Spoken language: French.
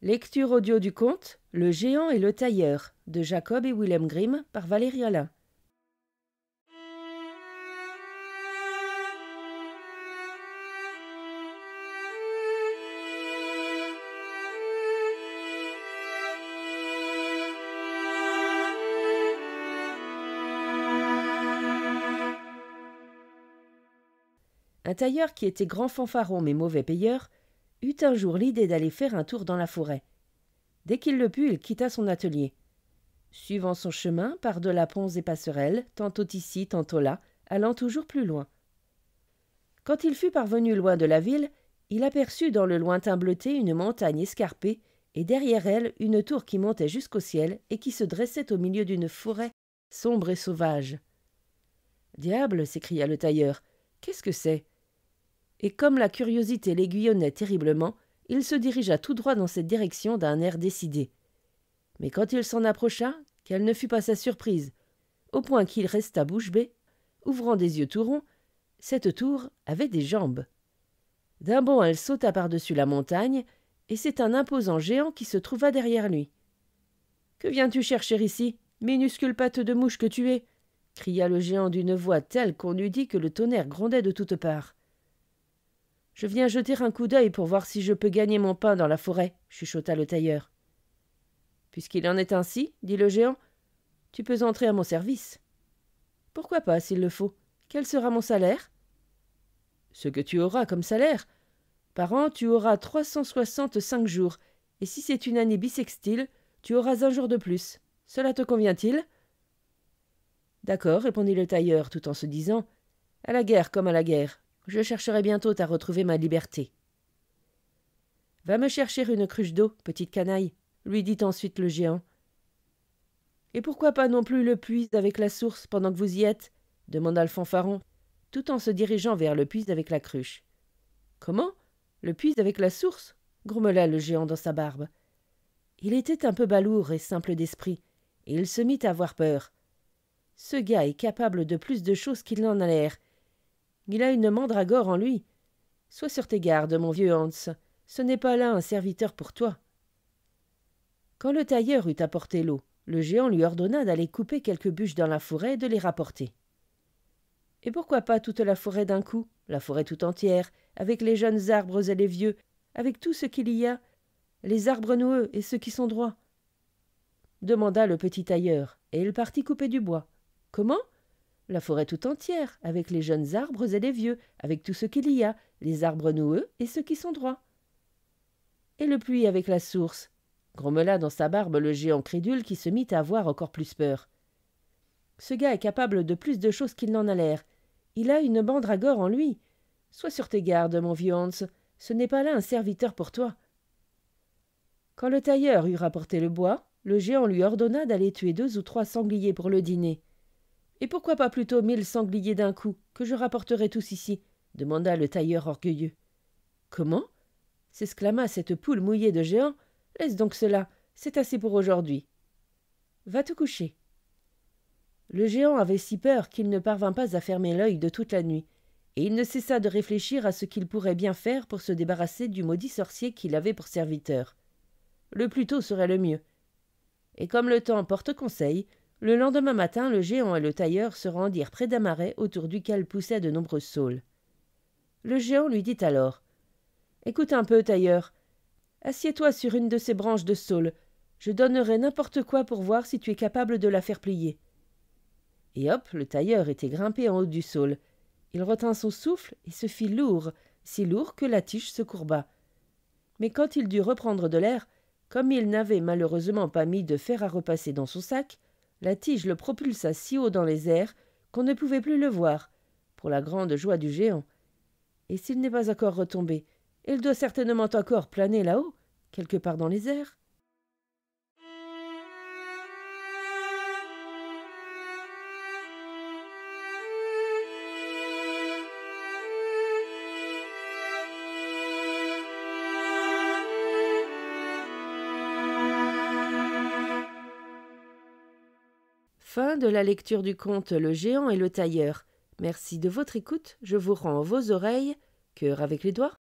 Lecture audio du conte Le géant et le tailleur de Jacob et Willem Grimm par Valérie Alain. Un tailleur qui était grand fanfaron mais mauvais payeur eut un jour l'idée d'aller faire un tour dans la forêt. Dès qu'il le put, il quitta son atelier. Suivant son chemin, par-delà ponts et passerelles, tantôt ici, tantôt là, allant toujours plus loin. Quand il fut parvenu loin de la ville, il aperçut dans le lointain bleuté une montagne escarpée, et derrière elle une tour qui montait jusqu'au ciel et qui se dressait au milieu d'une forêt sombre et sauvage. « Diable !» s'écria le tailleur, « qu'est-ce que c'est ?» Et comme la curiosité l'aiguillonnait terriblement, il se dirigea tout droit dans cette direction d'un air décidé. Mais quand il s'en approcha, quelle ne fut pas sa surprise, au point qu'il resta bouche bée, ouvrant des yeux tout ronds, cette tour avait des jambes. D'un bond, elle sauta par-dessus la montagne, et c'est un imposant géant qui se trouva derrière lui. « Que viens-tu chercher ici, minuscule patte de mouche que tu es ?» cria le géant d'une voix telle qu'on eût dit que le tonnerre grondait de toutes parts. « Je viens jeter un coup d'œil pour voir si je peux gagner mon pain dans la forêt, » chuchota le tailleur. « Puisqu'il en est ainsi, » dit le géant, « tu peux entrer à mon service. »« Pourquoi pas, s'il le faut. Quel sera mon salaire ?»« Ce que tu auras comme salaire. Par an, tu auras 365 jours, et si c'est une année bissextile, tu auras un jour de plus. Cela te convient-il ?»« D'accord, » répondit le tailleur, tout en se disant, « à la guerre comme à la guerre. Je chercherai bientôt à retrouver ma liberté. »« Va me chercher une cruche d'eau, petite canaille, » lui dit ensuite le géant. « Et pourquoi pas non plus le puits avec la source pendant que vous y êtes ?» demanda le fanfaron, tout en se dirigeant vers le puits avec la cruche. « Comment ? Le puits avec la source ?» grommela le géant dans sa barbe. Il était un peu balourd et simple d'esprit, et il se mit à avoir peur. Ce gars est capable de plus de choses qu'il n'en a l'air. Il a une mandragore en lui. Sois sur tes gardes, mon vieux Hans, ce n'est pas là un serviteur pour toi. Quand le tailleur eut apporté l'eau, le géant lui ordonna d'aller couper quelques bûches dans la forêt et de les rapporter. Et pourquoi pas toute la forêt d'un coup, la forêt tout entière, avec les jeunes arbres et les vieux, avec tout ce qu'il y a, les arbres noueux et ceux qui sont droits, demanda le petit tailleur, et il partit couper du bois. Comment ? La forêt tout entière, avec les jeunes arbres et les vieux, avec tout ce qu'il y a, les arbres noueux et ceux qui sont droits. Et le puits avec la source, grommela dans sa barbe le géant crédule qui se mit à avoir encore plus peur. Ce gars est capable de plus de choses qu'il n'en a l'air. Il a une mandragore en lui. Sois sur tes gardes, mon vieux Hans, ce n'est pas là un serviteur pour toi. Quand le tailleur eut rapporté le bois, le géant lui ordonna d'aller tuer 2 ou 3 sangliers pour le dîner. « Et pourquoi pas plutôt 1000 sangliers d'un coup, que je rapporterai tous ici ?» demanda le tailleur orgueilleux. « Comment ?» s'exclama cette poule mouillée de géant. « Laisse donc cela, c'est assez pour aujourd'hui. Va te coucher. » Le géant avait si peur qu'il ne parvint pas à fermer l'œil de toute la nuit, et il ne cessa de réfléchir à ce qu'il pourrait bien faire pour se débarrasser du maudit sorcier qu'il avait pour serviteur. Le plus tôt serait le mieux. Et comme le temps porte conseil, le lendemain matin, le géant et le tailleur se rendirent près d'un marais autour duquel poussaient de nombreuses saules. Le géant lui dit alors : « Écoute un peu, tailleur. Assieds-toi sur une de ces branches de saule. Je donnerai n'importe quoi pour voir si tu es capable de la faire plier. » Et hop, le tailleur était grimpé en haut du saule. Il retint son souffle et se fit lourd, si lourd que la tige se courba. Mais quand il dut reprendre de l'air, comme il n'avait malheureusement pas mis de fer à repasser dans son sac, la tige le propulsa si haut dans les airs qu'on ne pouvait plus le voir, pour la grande joie du géant. Et s'il n'est pas encore retombé, il doit certainement encore planer là-haut, quelque part dans les airs. Fin de la lecture du conte Le géant et le tailleur. Merci de votre écoute. Je vous rends vos oreilles. Cœur avec les doigts.